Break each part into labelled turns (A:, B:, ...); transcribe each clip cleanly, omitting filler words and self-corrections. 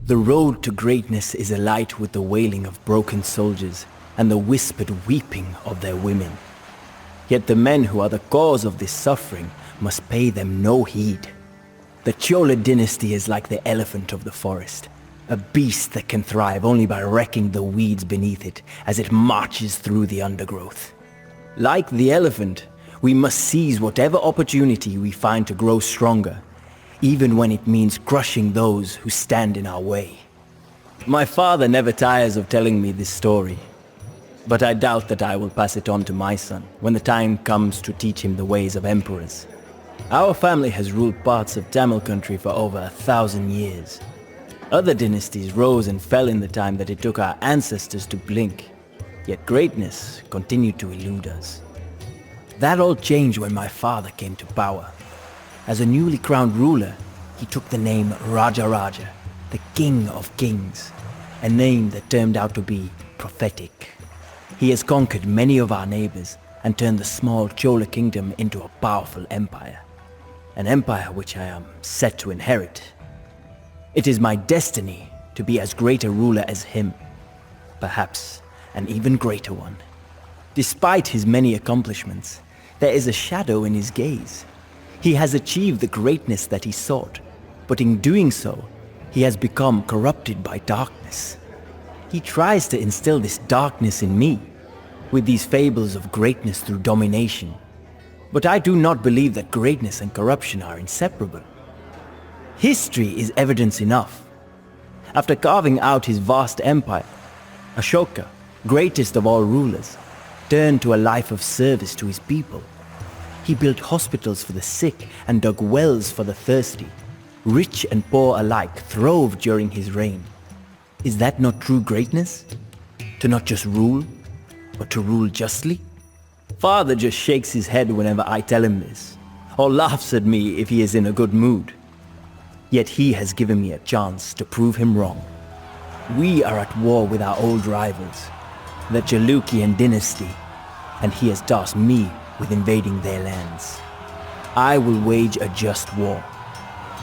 A: The road to greatness is alight with the wailing of broken soldiers and the whispered weeping of their women. Yet the men who are the cause of this suffering must pay them no heed. The Chola dynasty is like the elephant of the forest, a beast that can thrive only by wrecking the weeds beneath it as it marches through the undergrowth. Like the elephant, we must seize whatever opportunity we find to grow stronger, even when it means crushing those who stand in our way. My father never tires of telling me this story, but I doubt that I will pass it on to my son when the time comes to teach him the ways of emperors. Our family has ruled parts of Tamil country for over 1,000 years. Other dynasties rose and fell in the time that it took our ancestors to blink, yet greatness continued to elude us. That all changed when my father came to power. As a newly crowned ruler, he took the name Rajaraja, the King of Kings, a name that turned out to be prophetic. He has conquered many of our neighbors and turned the small Chola kingdom into a powerful empire. An empire which I am set to inherit. It is my destiny to be as great a ruler as him, perhaps an even greater one. Despite his many accomplishments, there is a shadow in his gaze. He has achieved the greatness that he sought, but in doing so, he has become corrupted by darkness. He tries to instill this darkness in me, with these fables of greatness through domination. But I do not believe that greatness and corruption are inseparable. History is evidence enough. After carving out his vast empire, Ashoka, greatest of all rulers, turned to a life of service to his people. He built hospitals for the sick and dug wells for the thirsty. Rich and poor alike throve during his reign. Is that not true greatness? To not just rule, but to rule justly? Father just shakes his head whenever I tell him this, or laughs at me if he is in a good mood. Yet he has given me a chance to prove him wrong. We are at war with our old rivals, the Chalukyan dynasty, and he has tasked me with invading their lands. I will wage a just war.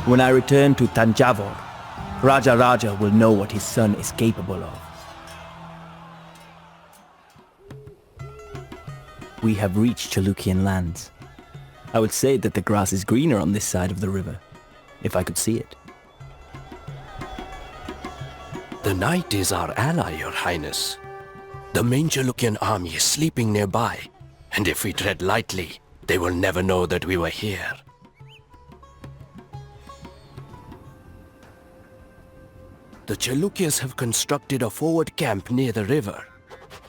A: When I return to Tanjavur, Raja will know what his son is capable of. We have reached Chalukyan lands. I would say that the grass is greener on this side of the river, if I could see it.
B: The knight is our ally, Your Highness. The main Chalukyan army is sleeping nearby, and if we tread lightly, they will never know that we were here. The Chalukyas have constructed a forward camp near the river.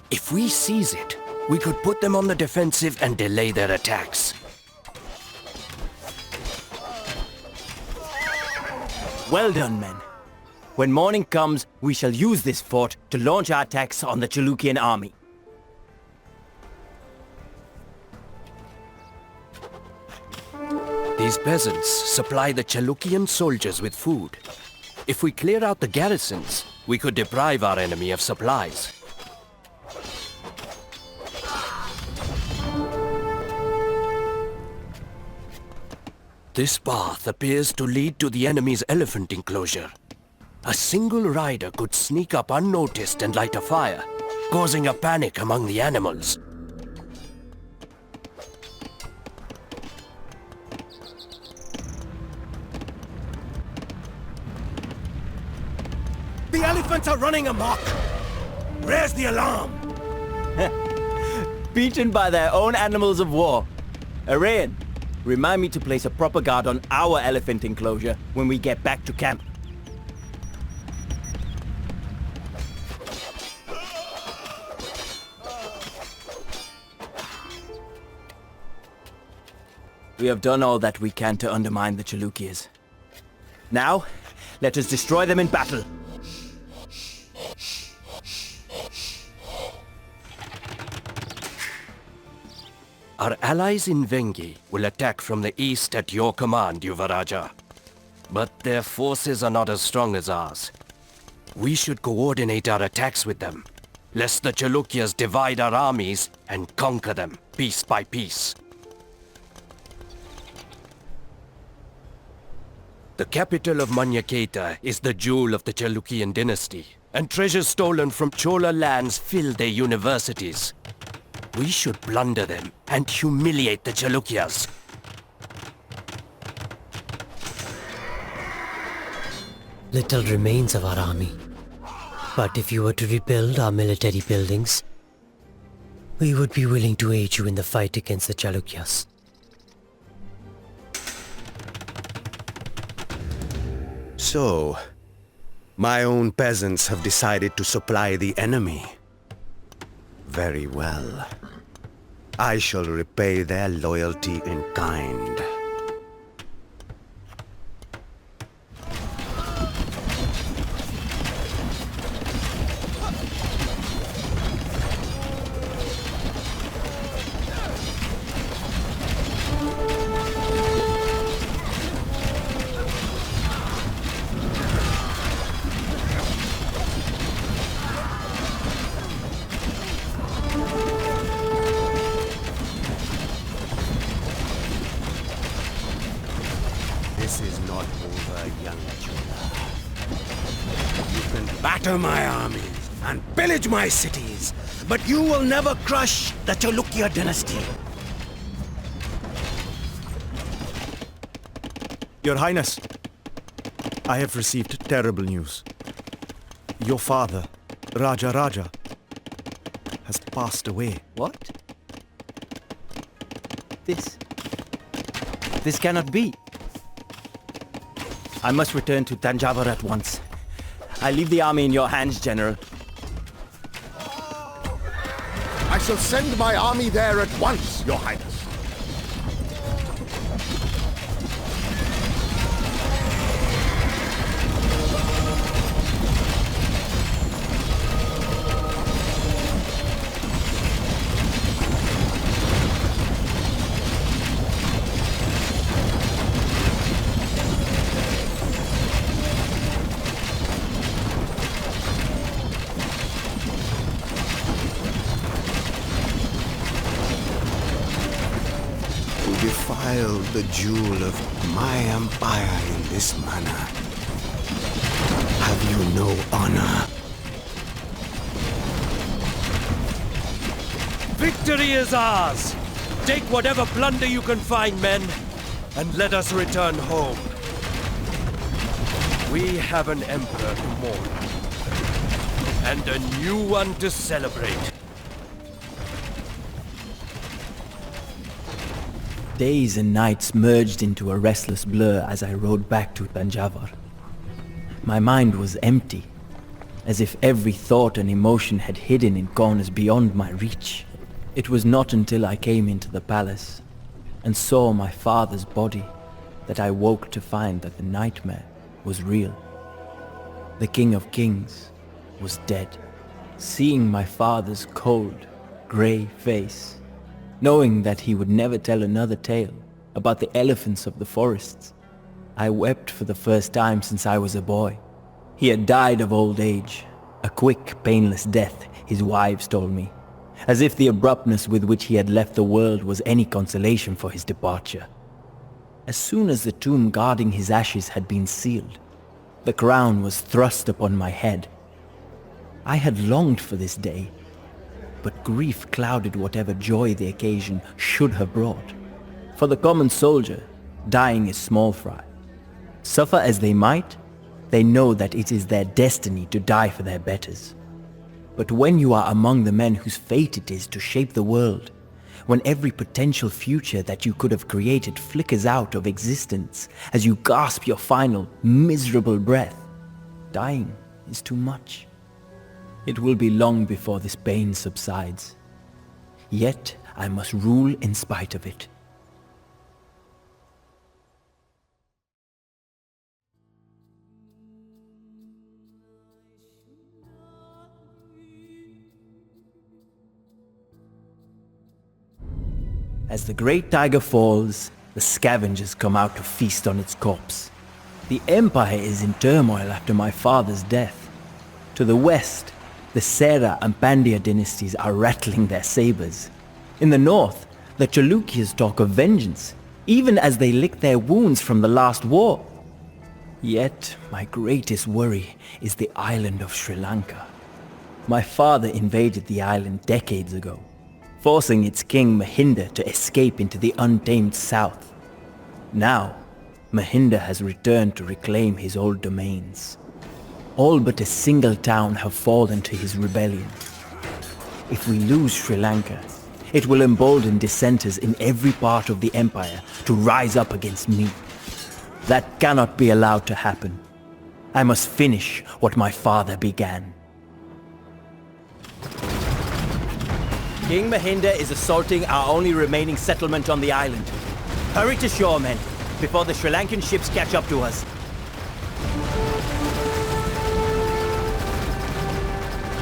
B: If we seize it, we could put them on the defensive and delay their attacks.
A: Well done, men. When morning comes, we shall use this fort to launch our attacks on the Chalukyan army.
B: These peasants supply the Chalukyan soldiers with food. If we clear out the garrisons, we could deprive our enemy of supplies. This path appears to lead to the enemy's elephant enclosure. A single rider could sneak up unnoticed and light a fire, causing a panic among the animals.
C: The elephants are running amok! Raise the alarm!
A: Beaten by their own animals of war. Arayan, remind me to place a proper guard on our elephant enclosure when we get back to camp. We have done all that we can to undermine the Chalukyas. Now, let us destroy them in battle.
B: Our allies in Vengi will attack from the east at your command, Yuvaraja. But their forces are not as strong as ours. We should coordinate our attacks with them, lest the Chalukyas divide our armies and conquer them piece by piece. The capital of Manyaketa is the jewel of the Chalukyan dynasty, and treasures stolen from Chola lands fill their universities. We should plunder them and humiliate the Chalukyas.
D: Little remains of our army. But if you were to rebuild our military buildings, we would be willing to aid you in the fight against the Chalukyas.
E: So, my own peasants have decided to supply the enemy. Very well. I shall repay their loyalty in kind. This is not over, young Chola. You can batter my armies and pillage my cities, but you will never crush the Chalukya dynasty.
F: Your Highness, I have received terrible news. Your father, Raja, has passed away.
A: What? This cannot be. I must return to Tanjavur at once. I leave the army in your hands, General.
C: I shall send my army there at once, Your Highness.
E: Defile the jewel of my empire in this manner. Have you no honor?
B: Victory is ours! Take whatever plunder you can find, men, and let us return home. We have an emperor to mourn, and a new one to celebrate.
A: Days and nights merged into a restless blur as I rode back to Tanjavur. My mind was empty, as if every thought and emotion had hidden in corners beyond my reach. It was not until I came into the palace and saw my father's body that I woke to find that the nightmare was real. The King of Kings was dead. Seeing my father's cold, grey face, knowing that he would never tell another tale about the elephants of the forests, I wept for the first time since I was a boy. He had died of old age, a quick, painless death, his wives told me, as if the abruptness with which he had left the world was any consolation for his departure. As soon as the tomb guarding his ashes had been sealed, the crown was thrust upon my head. I had longed for this day, but grief clouded whatever joy the occasion should have brought. For the common soldier, dying is small fry. Suffer as they might, they know that it is their destiny to die for their betters. But when you are among the men whose fate it is to shape the world, when every potential future that you could have created flickers out of existence as you gasp your final, miserable breath, dying is too much. It will be long before this pain subsides. Yet I must rule in spite of it. As the great tiger falls, the scavengers come out to feast on its corpse. The empire is in turmoil after my father's death. To the west, the Sera and Pandya dynasties are rattling their sabers. In the north, the Chalukyas talk of vengeance, even as they lick their wounds from the last war. Yet, my greatest worry is the island of Sri Lanka. My father invaded the island decades ago, forcing its king Mahinda to escape into the untamed south. Now, Mahinda has returned to reclaim his old domains. All but a single town have fallen to his rebellion. If we lose Sri Lanka, it will embolden dissenters in every part of the empire to rise up against me. That cannot be allowed to happen. I must finish what my father began. King Mahinda is assaulting our only remaining settlement on the island. Hurry to shore, men, before the Sri Lankan ships catch up to us.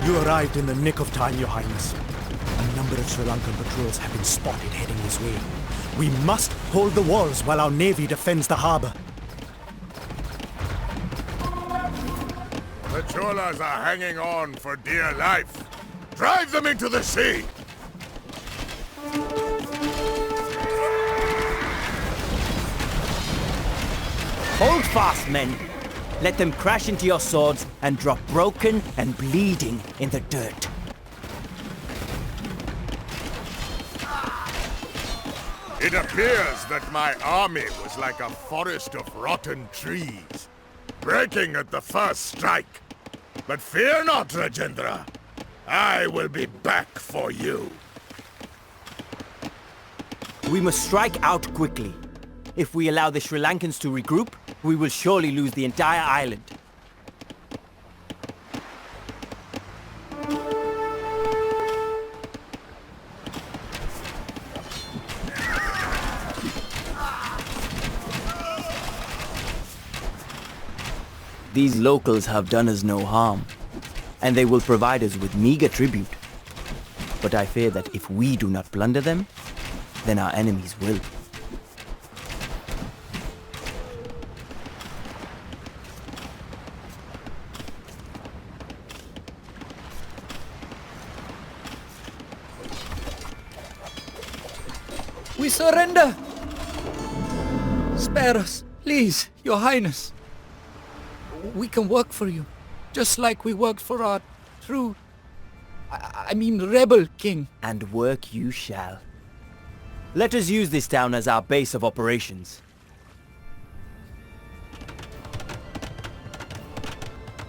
F: You arrived in the nick of time, Your Highness. A number of Sri Lankan patrols have been spotted heading this way. We must hold the walls while our navy defends the harbor.
C: The Cholas are hanging on for dear life. Drive them into the sea!
A: Hold fast, men. Let them crash into your swords and drop broken and bleeding in the dirt.
C: It appears that my army was like a forest of rotten trees, breaking at the first strike. But fear not, Rajendra. I will be back for you.
A: We must strike out quickly. If we allow the Sri Lankans to regroup, we will surely lose the entire island. These locals have done us no harm, and they will provide us with meager tribute. But I fear that if we do not plunder them, then our enemies will.
G: We surrender! Spare us, please, Your Highness. We can work for you, just like we worked for our true... I mean rebel king.
A: And work you shall. Let us use this town as our base of operations.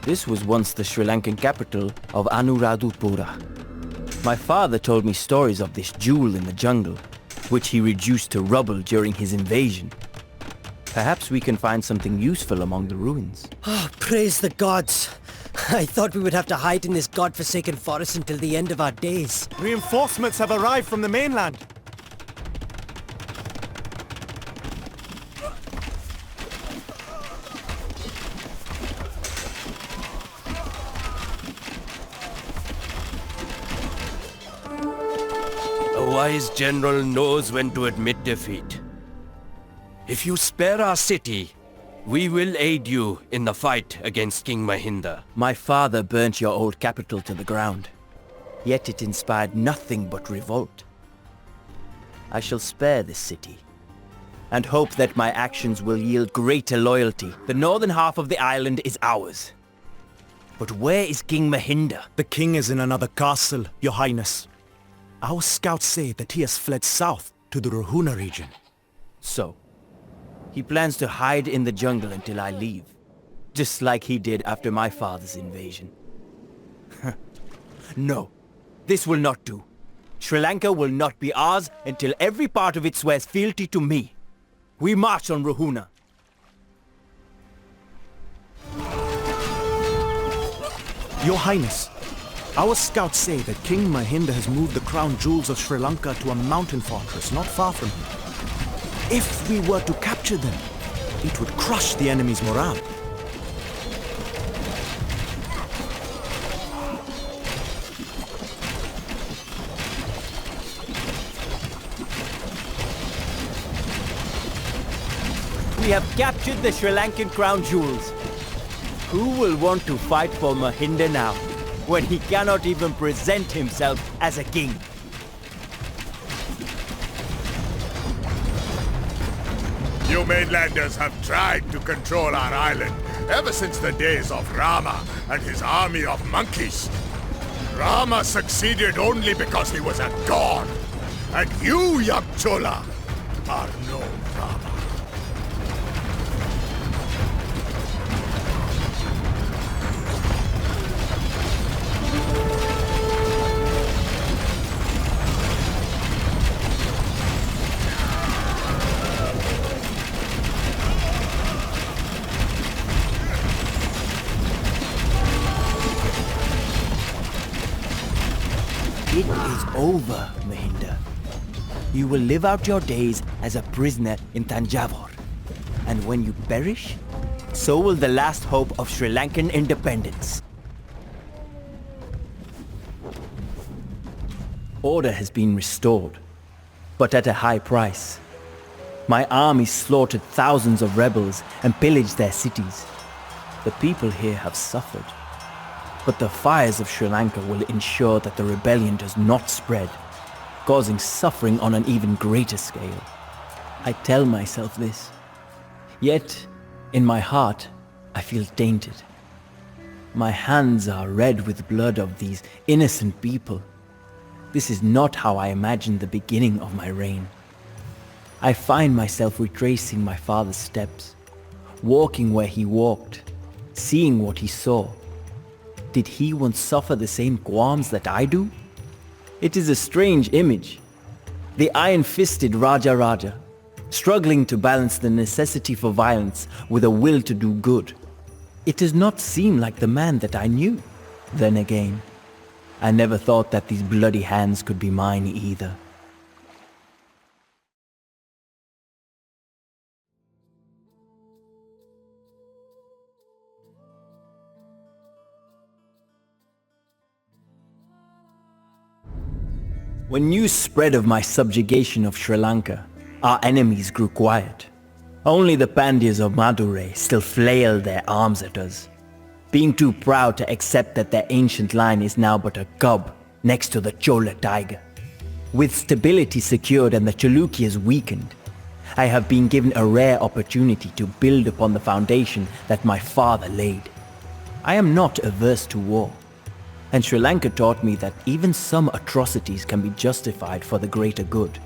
A: This was once the Sri Lankan capital of Anuradhapura. My father told me stories of this jewel in the jungle, which he reduced to rubble during his invasion. Perhaps we can find something useful among the ruins.
D: Oh, praise the gods! I thought we would have to hide in this godforsaken forest until the end of our days.
F: Reinforcements have arrived from the mainland.
B: A wise general knows when to admit defeat. If you spare our city, we will aid you in the fight against King Mahinda.
A: My father burnt your old capital to the ground, yet it inspired nothing but revolt. I shall spare this city, and hope that my actions will yield greater loyalty. The northern half of the island is ours. But where is King Mahinda?
F: The king is in another castle, Your Highness. Our scouts say that he has fled south to the Ruhuna region.
A: So, he plans to hide in the jungle until I leave, just like he did after my father's invasion. No, this will not do. Sri Lanka will not be ours until every part of it swears fealty to me. We march on Ruhuna.
F: Your Highness, our scouts say that King Mahinda has moved the crown jewels of Sri Lanka to a mountain fortress not far from here. If we were to capture them, it would crush the enemy's morale.
A: We have captured the Sri Lankan crown jewels. Who will want to fight for Mahinda now, when he cannot even present himself as a king?
C: You mainlanders have tried to control our island ever since the days of Rama and his army of monkeys. Rama succeeded only because he was a god. And you, young Chola, are no Rama.
A: It is over, Mahinda. You will live out your days as a prisoner in Tanjavur. And when you perish, so will the last hope of Sri Lankan independence. Order has been restored, but at a high price. My army slaughtered thousands of rebels and pillaged their cities. The people here have suffered. But the fires of Sri Lanka will ensure that the rebellion does not spread, causing suffering on an even greater scale. I tell myself this. Yet, in my heart, I feel tainted. My hands are red with blood of these innocent people. This is not how I imagined the beginning of my reign. I find myself retracing my father's steps, walking where he walked, seeing what he saw. Did he once suffer the same qualms that I do? It is a strange image. The iron-fisted Raja, struggling to balance the necessity for violence with a will to do good. It does not seem like the man that I knew. Then again, I never thought that these bloody hands could be mine either. When news spread of my subjugation of Sri Lanka, our enemies grew quiet. Only the Pandyas of Madurai still flailed their arms at us, being too proud to accept that their ancient line is now but a cub next to the Chola tiger. With stability secured and the Chalukyas weakened, I have been given a rare opportunity to build upon the foundation that my father laid. I am not averse to war. And Sri Lanka taught me that even some atrocities can be justified for the greater good.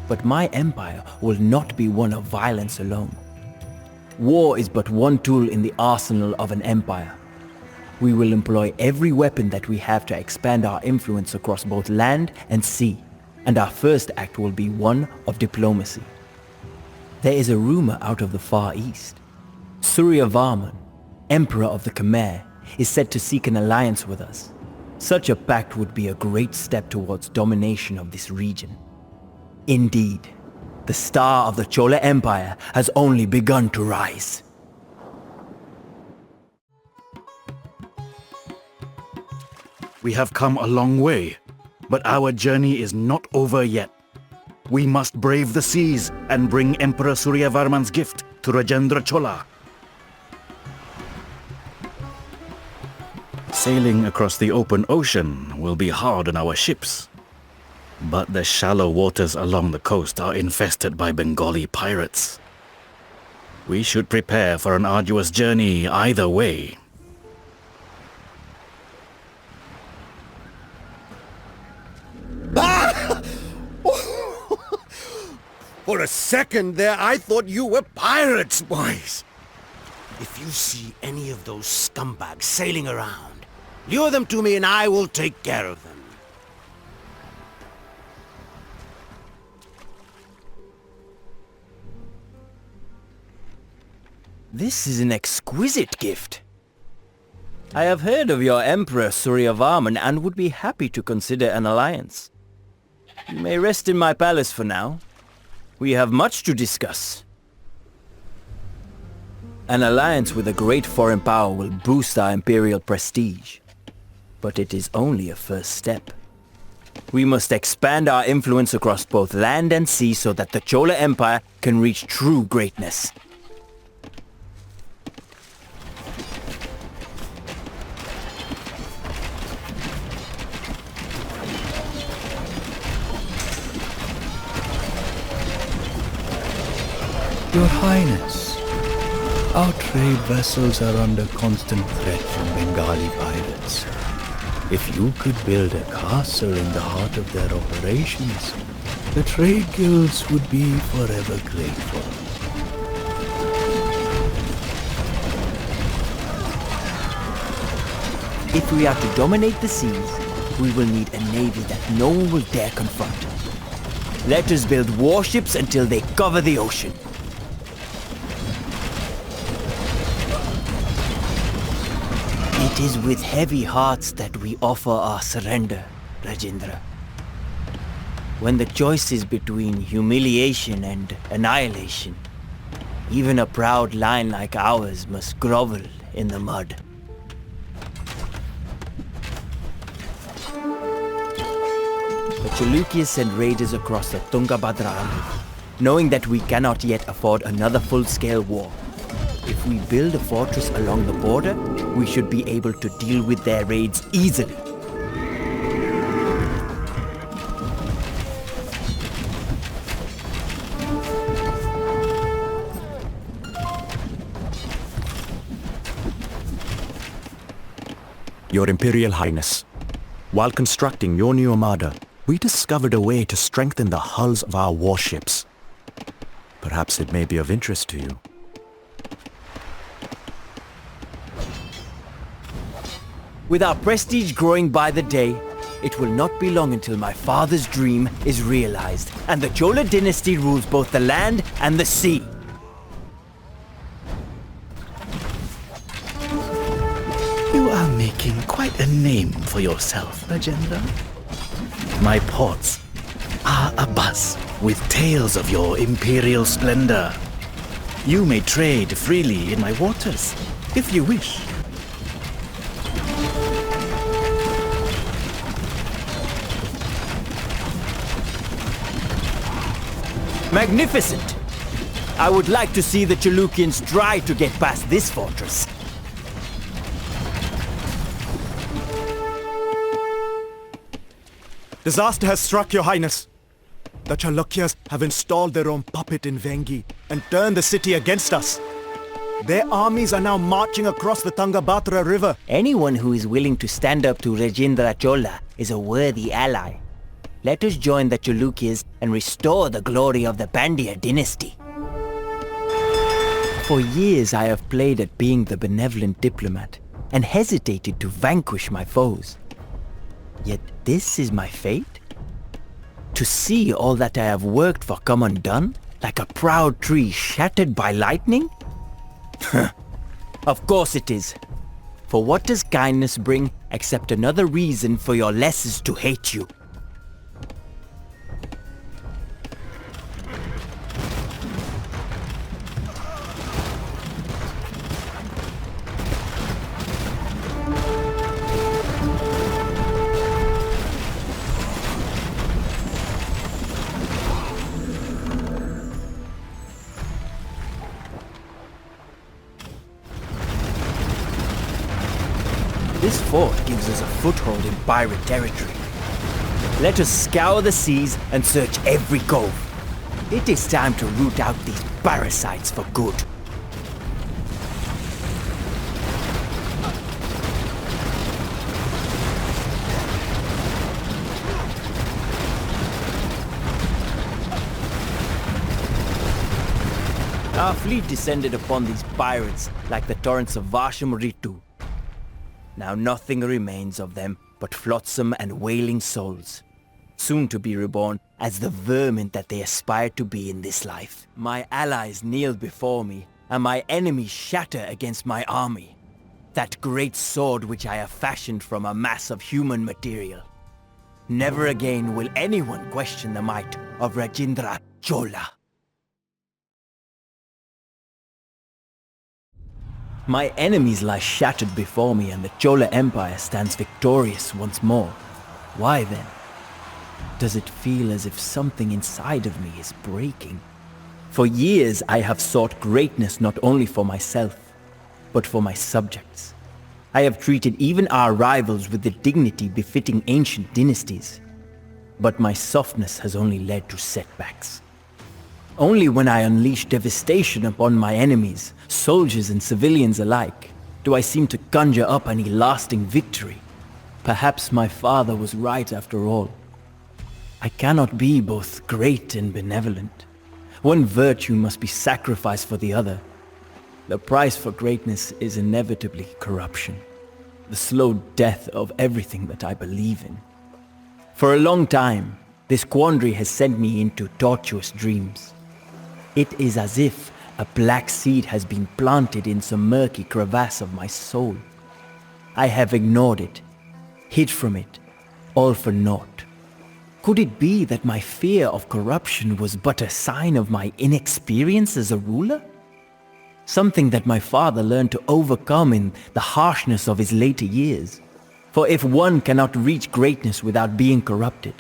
A: But my empire will not be one of violence alone. War is but one tool in the arsenal of an empire. We will employ every weapon that we have to expand our influence across both land and sea, and our first act will be one of diplomacy. There is a rumor out of the Far East. Suryavarman, Emperor of the Khmer, is said to seek an alliance with us. Such a pact would be a great step towards domination of this region. Indeed, the star of the Chola Empire has only begun to rise.
F: We have come a long way, but our journey is not over yet. We must brave the seas and bring Emperor Suryavarman's gift to Rajendra Chola. Sailing across the open ocean will be hard on our ships. But the shallow waters along the coast are infested by Bengali pirates. We should prepare for an arduous journey either way.
E: For a second there, I thought you were pirates, boys. If you see any of those scumbags sailing around, lure them to me and I will take care of them.
A: This is an exquisite gift. I have heard of your Emperor Suryavarman and would be happy to consider an alliance. You may rest in my palace for now. We have much to discuss. An alliance with a great foreign power will boost our imperial prestige. But it is only a first step. We must expand our influence across both land and sea so that the Chola Empire can reach true greatness.
G: Your Highness, our trade vessels are under constant threat from Bengali pirates. If you could build a castle in the heart of their operations, the trade guilds would be forever grateful.
A: If we are to dominate the seas, we will need a navy that no one will dare confront. Let us build warships until they cover the ocean. It is with heavy hearts that we offer our surrender, Rajendra. When the choice is between humiliation and annihilation, even a proud line like ours must grovel in the mud. The Chalukis send raiders across the Tungabhadra River, knowing that we cannot yet afford another full-scale war. If we build a fortress along the border, we should be able to deal with their raids easily.
F: Your Imperial Highness, while constructing your new armada, we discovered a way to strengthen the hulls of our warships. Perhaps it may be of interest to you.
A: With our prestige growing by the day, it will not be long until my father's dream is realized, and the Chola dynasty rules both the land and the sea.
H: You are making quite a name for yourself, Rajendra. My ports are abuzz with tales of your imperial splendor. You may trade freely in my waters, if you wish.
A: Magnificent! I would like to see the Chalukyans try to get past this fortress.
F: Disaster has struck, Your Highness. The Chalukyas have installed their own puppet in Vengi and turned the city against us. Their armies are now marching across the Tungabhadra River.
A: Anyone who is willing to stand up to Rajendra Chola is a worthy ally. Let us join the Chalukyas and restore the glory of the Pandya dynasty. For years I have played at being the benevolent diplomat and hesitated to vanquish my foes. Yet this is my fate? To see all that I have worked for come undone, like a proud tree shattered by lightning? Of course it is. For what does kindness bring except another reason for your lessons to hate you? This fort gives us a foothold in pirate territory. Let us scour the seas and search every cove. It is time to root out these parasites for good. Our fleet descended upon these pirates like the torrents of Vasham Ritu. Now nothing remains of them but flotsam and wailing souls, soon to be reborn as the vermin that they aspire to be in this life. My allies kneel before me, and my enemies shatter against my army. That great sword which I have fashioned from a mass of human material. Never again will anyone question the might of Rajendra Chola. My enemies lie shattered before me, and the Chola Empire stands victorious once more. Why then? Does it feel as if something inside of me is breaking? For years I have sought greatness not only for myself, but for my subjects. I have treated even our rivals with the dignity befitting ancient dynasties. But my softness has only led to setbacks. Only when I unleash devastation upon my enemies, soldiers and civilians alike, do I seem to conjure up any lasting victory. Perhaps my father was right after all. I cannot be both great and benevolent. One virtue must be sacrificed for the other. The price for greatness is inevitably corruption, the slow death of everything that I believe in. For a long time, this quandary has sent me into tortuous dreams. It is as if a black seed has been planted in some murky crevasse of my soul. I have ignored it, hid from it, all for naught. Could it be that my fear of corruption was but a sign of my inexperience as a ruler? Something that my father learned to overcome in the harshness of his later years. For if one cannot reach greatness without being corrupted,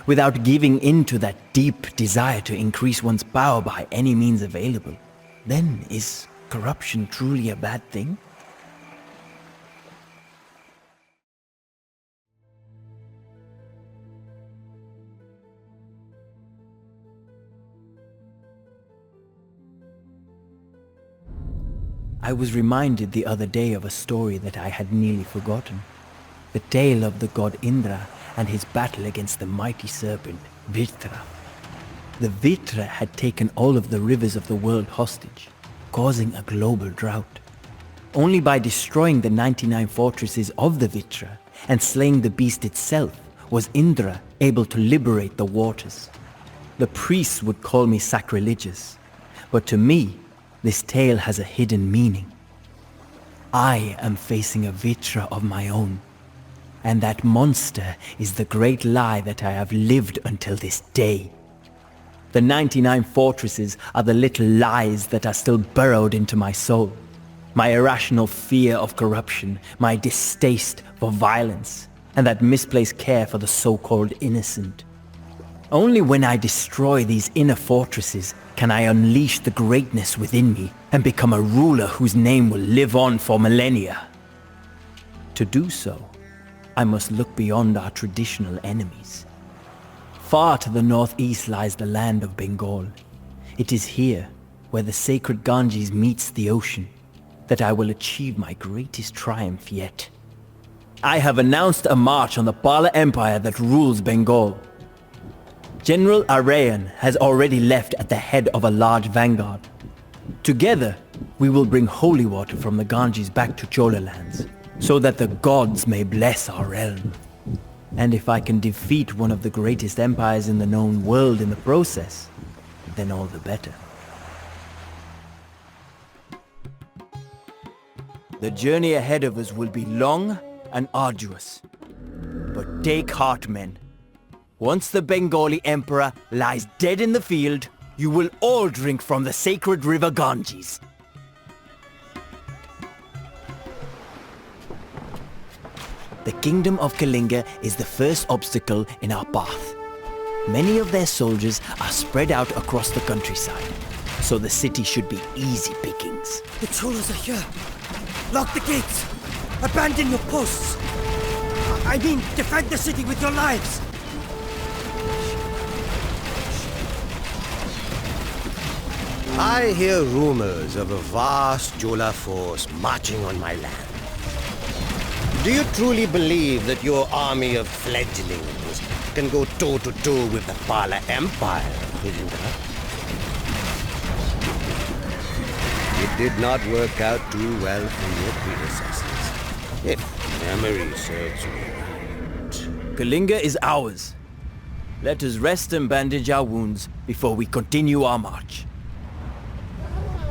A: without giving in to that deep desire to increase one's power by any means available, then is corruption truly a bad thing? I was reminded the other day of a story that I had nearly forgotten. The tale of the god Indra and his battle against the mighty serpent, Vritra. The Vritra had taken all of the rivers of the world hostage, causing a global drought. Only by destroying the 99 fortresses of the Vritra and slaying the beast itself was Indra able to liberate the waters. The priests would call me sacrilegious, but to me, this tale has a hidden meaning. I am facing a Vritra of my own, and that monster is the great lie that I have lived until this day. The 99 fortresses are the little lies that are still burrowed into my soul. My irrational fear of corruption, my distaste for violence, and that misplaced care for the so-called innocent. Only when I destroy these inner fortresses can I unleash the greatness within me and become a ruler whose name will live on for millennia. To do so, I must look beyond our traditional enemies. Far to the northeast lies the land of Bengal. It is here, where the sacred Ganges meets the ocean, that I will achieve my greatest triumph yet. I have announced a march on the Pala Empire that rules Bengal. General Rājēntira has already left at the head of a large vanguard. Together, we will bring holy water from the Ganges back to Chola lands, so that the gods may bless our realm. And if I can defeat one of the greatest empires in the known world in the process, then all the better. The journey ahead of us will be long and arduous. But take heart, men. Once the Bengali emperor lies dead in the field, you will all drink from the sacred river Ganges. The kingdom of Kalinga is the first obstacle in our path. Many of their soldiers are spread out across the countryside, so the city should be easy pickings.
D: The Cholas are here. Lock the gates. Abandon your posts. I mean, defend the city with your lives.
E: I hear rumors of a vast Chola force marching on my land. Do you truly believe that your army of fledglings can go toe-to-toe with the Pala Empire, Rajendra? It did not work out too well for your predecessors, if memory serves me right.
A: Kalinga is ours. Let us rest and bandage our wounds before we continue our march.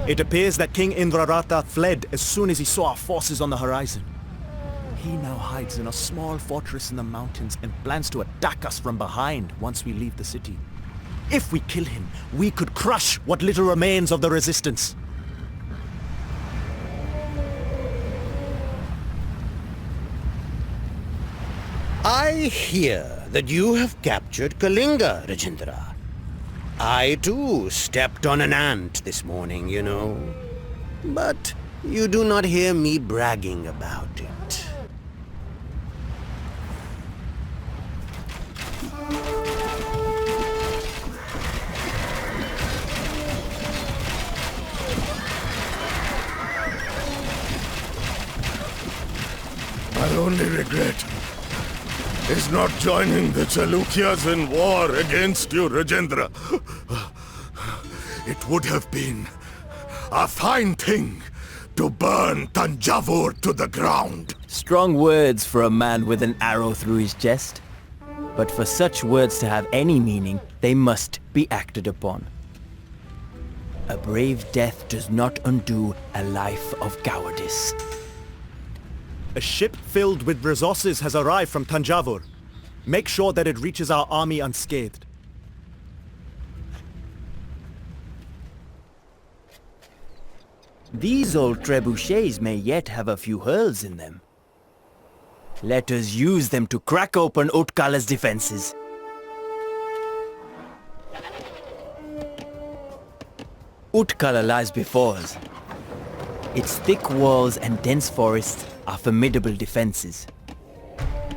F: It appears that King Indrarata fled as soon as he saw our forces on the horizon. He now hides in a small fortress in the mountains and plans to attack us from behind once we leave the city. If we kill him, we could crush what little remains of the resistance.
E: I hear that you have captured Kalinga, Rajendra. I too stepped on an ant this morning, you know. But you do not hear me bragging about it.
C: only regret is not joining the Chalukyas in war against you, Rajendra. It would have been a fine thing to burn Tanjavur to the ground.
A: Strong words for a man with an arrow through his chest. But for such words to have any meaning, they must be acted upon. A brave death does not undo a life of cowardice.
F: A ship filled with resources has arrived from Tanjavur. Make sure that it reaches our army unscathed.
A: These old trebuchets may yet have a few holes in them. Let us use them to crack open Utkala's defenses. Utkala lies before us. Its thick walls and dense forests are formidable defenses.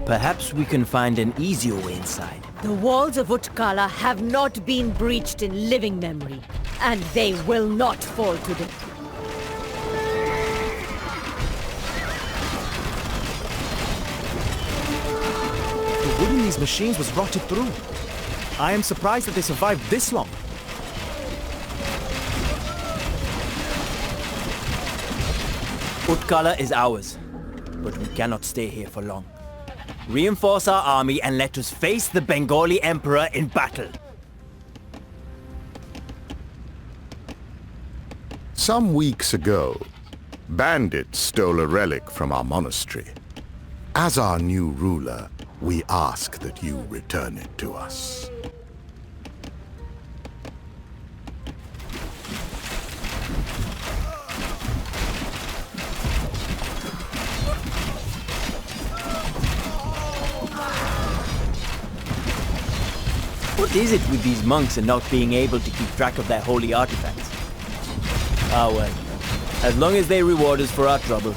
A: Perhaps we can find an easier way inside.
I: The walls of Utkala have not been breached in living memory, and they will not fall today.
F: The wood in these machines was rotted through. I am surprised that they survived this long.
A: Utkala is ours, but we cannot stay here for long. Reinforce our army and let us face the Bengali Emperor in battle.
C: Some weeks ago, bandits stole a relic from our monastery. As our new ruler, we ask that you return it to us.
A: What is it with these monks and not being able to keep track of their holy artifacts? Ah well, as long as they reward us for our trouble.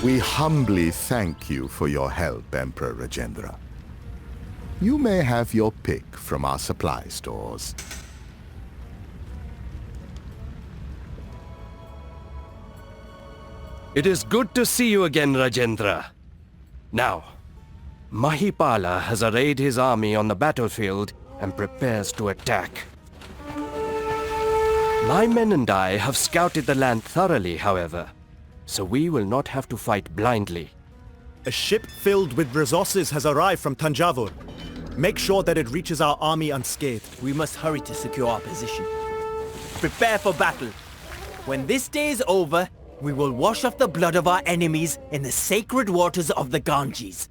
C: We humbly thank you for your help, Emperor Rajendra. You may have your pick from our supply stores.
B: It is good to see you again, Rajendra. Now, Mahipala has arrayed his army on the battlefield and prepares to attack. My men and I have scouted the land thoroughly, however, so we will not have to fight blindly.
F: A ship filled with resources has arrived from Tanjavur. Make sure that it reaches our army unscathed.
A: We must hurry to secure our position. Prepare for battle. When this day is over, we will wash off the blood of our enemies in the sacred waters of the Ganges.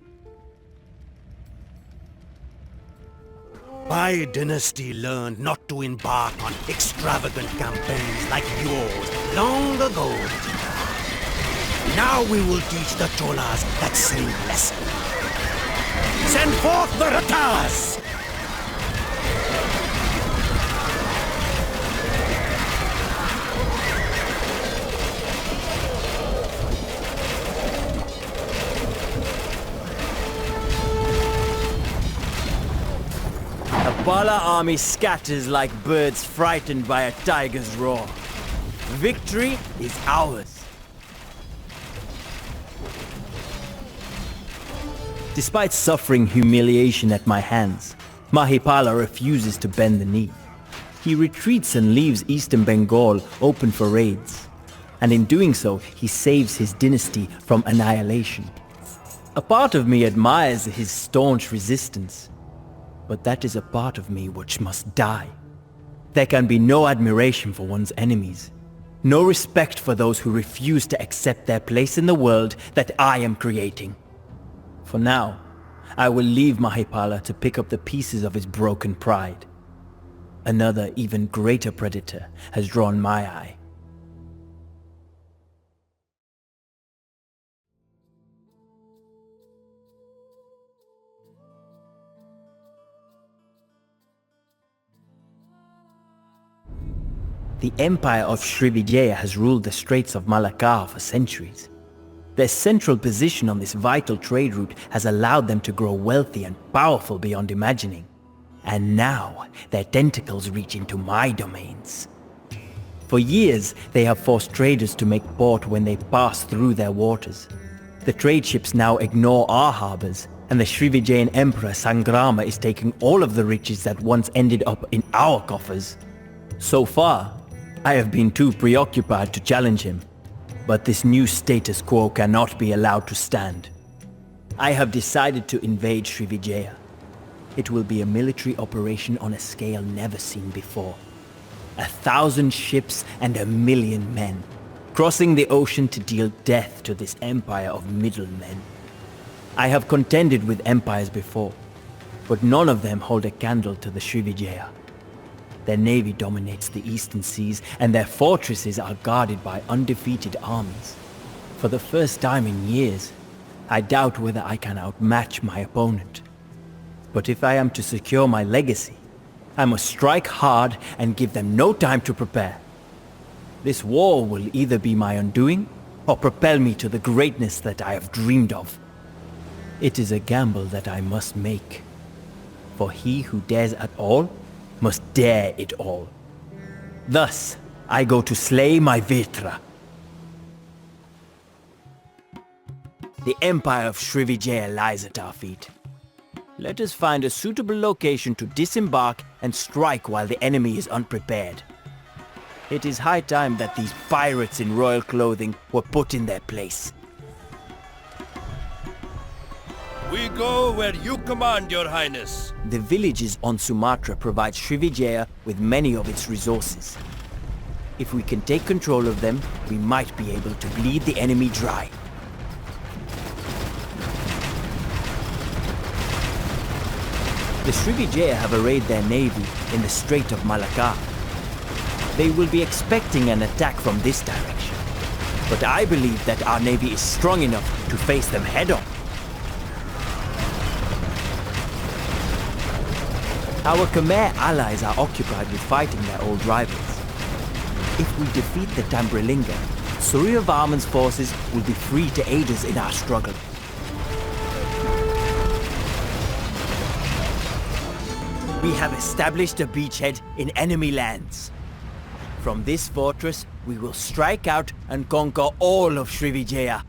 E: My dynasty learned not to embark on extravagant campaigns like yours long ago. Now we will teach the Cholas that same lesson. Send forth the Ratas!
A: The Bala army scatters like birds frightened by a tiger's roar. Victory is ours. Despite suffering humiliation at my hands, Mahipala refuses to bend the knee. He retreats and leaves eastern Bengal open for raids. And in doing so, he saves his dynasty from annihilation. A part of me admires his staunch resistance. But that is a part of me which must die. There can be no admiration for one's enemies. No respect for those who refuse to accept their place in the world that I am creating. For now, I will leave Mahipala to pick up the pieces of his broken pride. Another, even greater predator has drawn my eye. The empire of Srivijaya has ruled the Straits of Malacca for centuries. Their central position on this vital trade route has allowed them to grow wealthy and powerful beyond imagining. And now, their tentacles reach into my domains. For years, they have forced traders to make port when they pass through their waters. The trade ships now ignore our harbors, and the Srivijayan Emperor Sangrama is taking all of the riches that once ended up in our coffers. So far, I have been too preoccupied to challenge him. But this new status quo cannot be allowed to stand. I have decided to invade Srivijaya. It will be a military operation on a scale never seen before. 1,000 ships and 1,000,000 men, crossing the ocean to deal death to this empire of middlemen. I have contended with empires before, but none of them hold a candle to the Srivijaya. Their navy dominates the eastern seas, and their fortresses are guarded by undefeated armies. For the first time in years, I doubt whether I can outmatch my opponent. But if I am to secure my legacy, I must strike hard and give them no time to prepare. This war will either be my undoing, or propel me to the greatness that I have dreamed of. It is a gamble that I must make. For he who dares at all, must dare it all. Thus, I go to slay my Vritra. The empire of Srivijaya lies at our feet. Let us find a suitable location to disembark and strike while the enemy is unprepared. It is high time that these pirates in royal clothing were put in their place.
B: We go where you command, Your Highness.
A: The villages on Sumatra provide Srivijaya with many of its resources. If we can take control of them, we might be able to bleed the enemy dry. The Srivijaya have arrayed their navy in the Strait of Malacca. They will be expecting an attack from this direction. But I believe that our navy is strong enough to face them head-on. Our Khmer allies are occupied with fighting their old rivals. If we defeat the Tambrilinga, Suryavarman's forces will be free to aid us in our struggle. We have established a beachhead in enemy lands. From this fortress, we will strike out and conquer all of Srivijaya.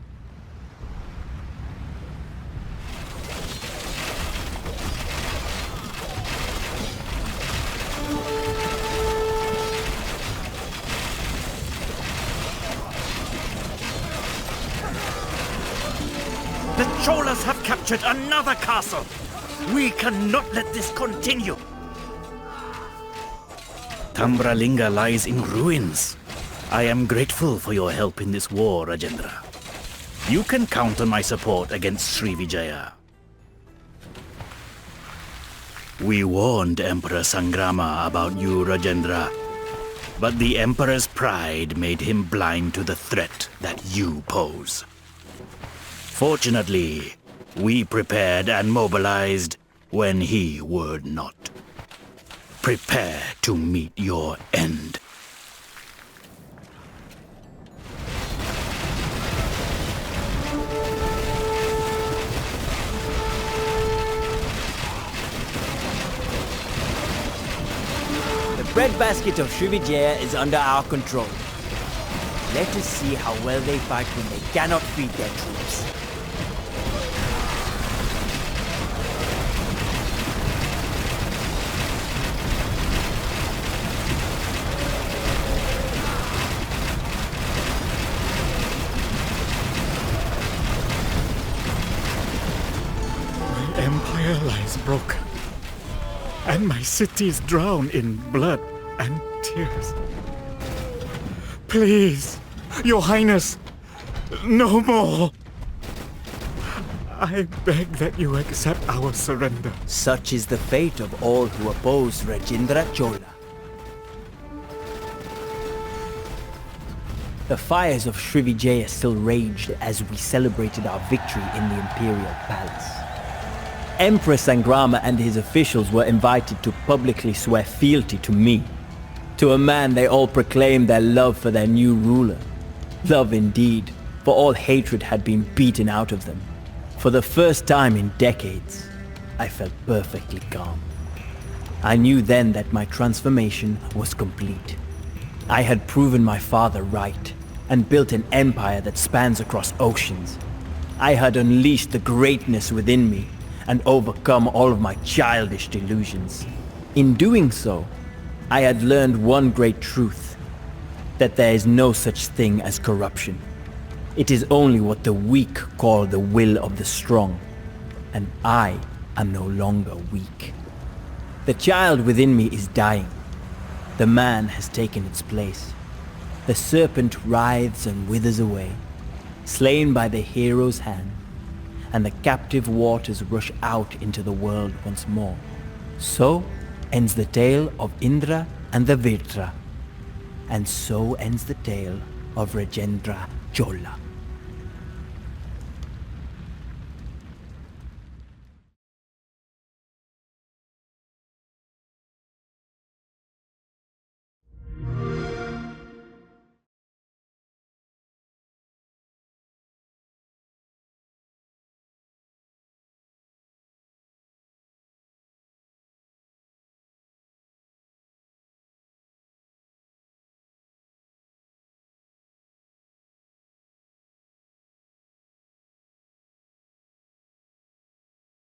H: The Cholas have captured another castle! We cannot let this continue! Tambralinga lies in ruins. I am grateful for your help in this war, Rajendra. You can count on my support against Srivijaya. We warned Emperor Sangrama about you, Rajendra. But the Emperor's pride made him blind to the threat that you pose. Fortunately, we prepared and mobilized when he would not. Prepare to meet your end.
A: The breadbasket of Srivijaya is under our control. Let us see how well they fight when they cannot feed their troops.
J: Empire lies broken, and my cities drown in blood and tears. Please, Your Highness, no more. I beg that you accept our surrender.
A: Such is the fate of all who oppose Rajendra Chola. The fires of Srivijaya still raged as we celebrated our victory in the Imperial Palace. Emperor Sangrama and his officials were invited to publicly swear fealty to me. To a man, they all proclaimed their love for their new ruler. Love indeed, for all hatred had been beaten out of them. For the first time in decades, I felt perfectly calm. I knew then that my transformation was complete. I had proven my father right, and built an empire that spans across oceans. I had unleashed the greatness within me, and overcome all of my childish delusions. In doing so, I had learned one great truth, that there is no such thing as corruption. It is only what the weak call the will of the strong, and I am no longer weak. The child within me is dying. The man has taken its place. The serpent writhes and withers away, slain by the hero's hand, and the captive waters rush out into the world once more. So ends the tale of Indra and the Vritra, and so ends the tale of Rajendra Chola.